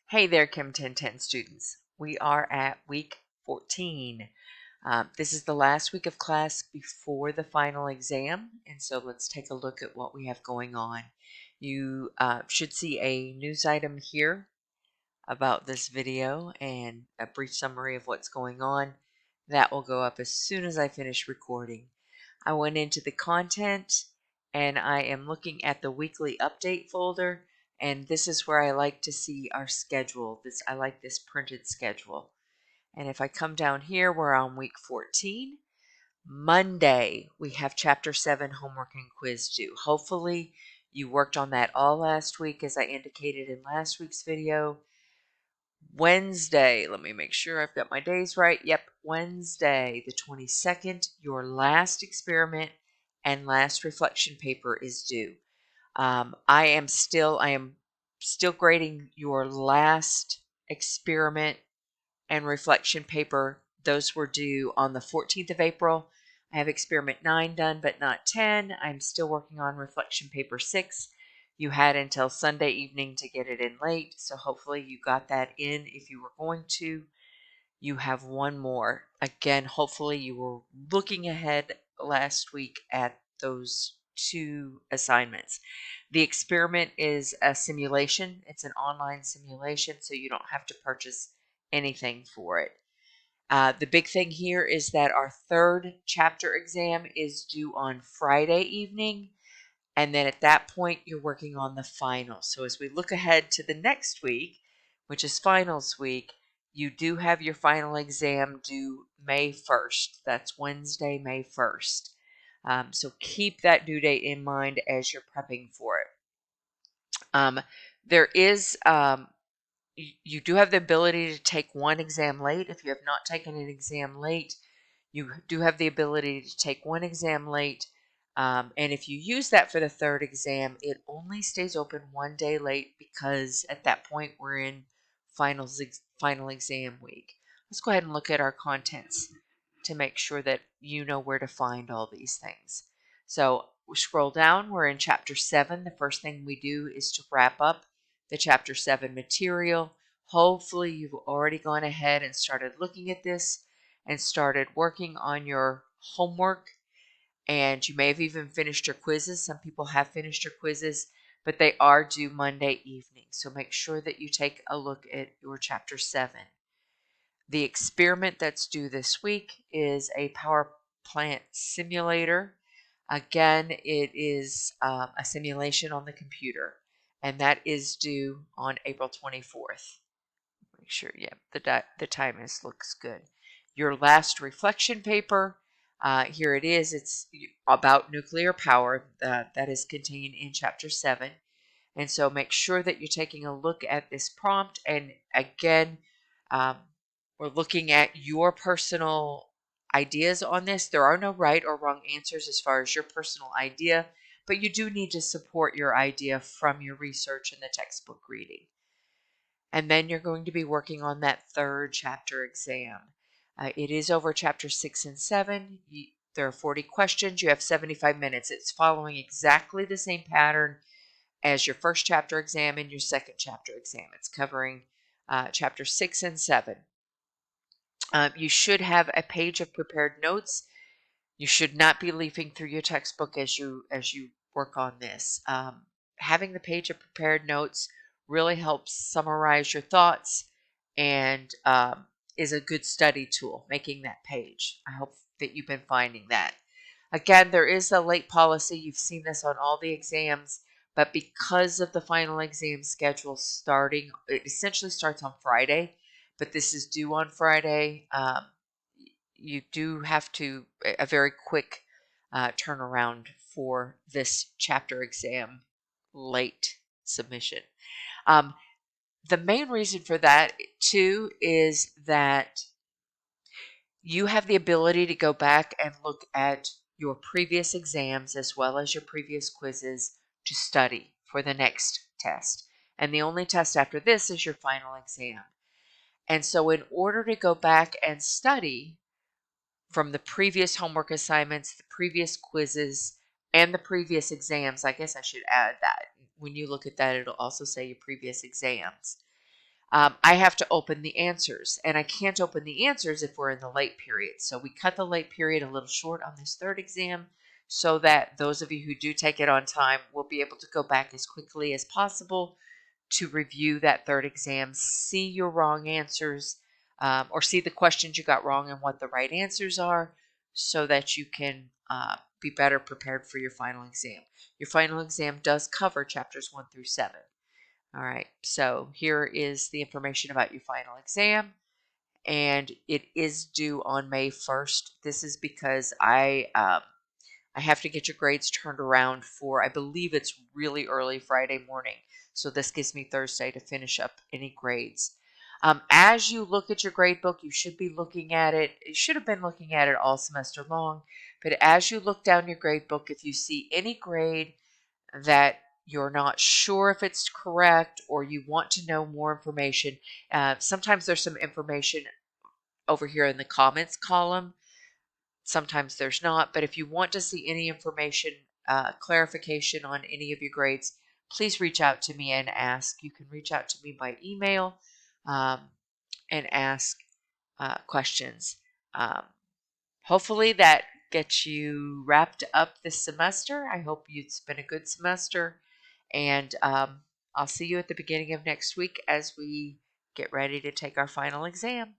Hey there, Chem 1010 students. We are at week 14. This is the last week of class before the final exam, and so let's take a look at what we have going on. You should see a news item here about this video and a brief summary of what's going on. That will go up as soon as I finish recording. I went into the content and I am looking at the weekly update folder, and this is where I like to see our schedule. I like this printed schedule. And if I come down here, we're on week 14. Monday, we have chapter 7 homework and quiz due. Hopefully you worked on that all last week as I indicated in last week's video. Wednesday, let me make sure I've got my days right. Yep, Wednesday, the 22nd, your last experiment and last reflection paper is due. I am still grading your last experiment and reflection paper. Those were due on the 14th of April. I have experiment 9 done, but not 10. I'm still working on reflection paper 6. You had until Sunday evening to get it in late, so hopefully you got that in if you were going to. You have one more. Again, hopefully you were looking ahead last week at those 2 assignments. The experiment is a simulation. It's an online simulation, so you don't have to purchase anything for it. The big thing here is that our 3rd chapter exam is due on Friday evening. And then at that point, you're working on the finals. So as we look ahead to the next week, which is finals week, you do have your final exam due May 1st. That's Wednesday, May 1st. So keep that due date in mind as you're prepping for it. You do have the ability to take one exam late. If you have not taken an exam late, you do have the ability to take one exam late. And if you use that for the 3rd exam, it only stays open one day late because at that point we're in final exam week. Let's go ahead and look at our contents to make sure that you know where to find all these things. So we scroll down, we're in chapter 7. The first thing we do is to wrap up the chapter 7 material. Hopefully you've already gone ahead and started looking at this and started working on your homework, and you may have even finished your quizzes. Some people have finished your quizzes, but they are due Monday evening. So make sure that you take a look at your chapter 7. The experiment that's due this week is a power plant simulator. Again, it is a simulation on the computer, and that is due on April 24th. Make sure, yeah, the time looks good. Your last reflection paper, here it is. It's about nuclear power. That is contained in chapter 7. And so make sure that you're taking a look at this prompt. And again, we're looking at your personal ideas on this. There are no right or wrong answers as far as your personal idea, but you do need to support your idea from your research and the textbook reading. And then you're going to be working on that 3rd chapter exam. It is over chapter 6 and 7. There are 40 questions. You have 75 minutes. It's following exactly the same pattern as your 1st chapter exam and your 2nd chapter exam. It's covering chapter 6 and 7. You should have a page of prepared notes. You should not be leafing through your textbook as you work on this. Having the page of prepared notes really helps summarize your thoughts and is a good study tool, making that page. I hope that you've been finding that. Again, there is a late policy. You've seen this on all the exams, but because of the final exam schedule starting, it essentially starts on Friday, but this is due on Friday. You do have to, a very quick turnaround for this chapter exam late submission. The main reason for that too is that you have the ability to go back and look at your previous exams as well as your previous quizzes to study for the next test. And the only test after this is your final exam. And so in order to go back and study from the previous homework assignments, the previous quizzes, and the previous exams, I guess I should add that. When you look at that, it'll also say your previous exams. I have to open the answers, and I can't open the answers if we're in the late period. So we cut the late period a little short on this third exam so that those of you who do take it on time will be able to go back as quickly as possible to review that third exam, see your wrong answers, or see the questions you got wrong and what the right answers are, so that you can be better prepared for your final exam. Your final exam does cover chapters 1 through 7. All right, so here is the information about your final exam, and it is due on May 1st. This is because I have to get your grades turned around for, I believe it's really early Friday morning. So this gives me Thursday to finish up any grades. As you look at your grade book, you should be looking at it. You should have been looking at it all semester long. But as you look down your grade book, if you see any grade that you're not sure if it's correct or you want to know more information, sometimes there's some information over here in the comments column. Sometimes there's not, but if you want to see any information, clarification on any of your grades, please reach out to me and ask. You can reach out to me by email um, and ask questions. Um, Hopefully that gets you wrapped up this semester. I hope it's been a good semester, and I'll see you at the beginning of next week as we get ready to take our final exam.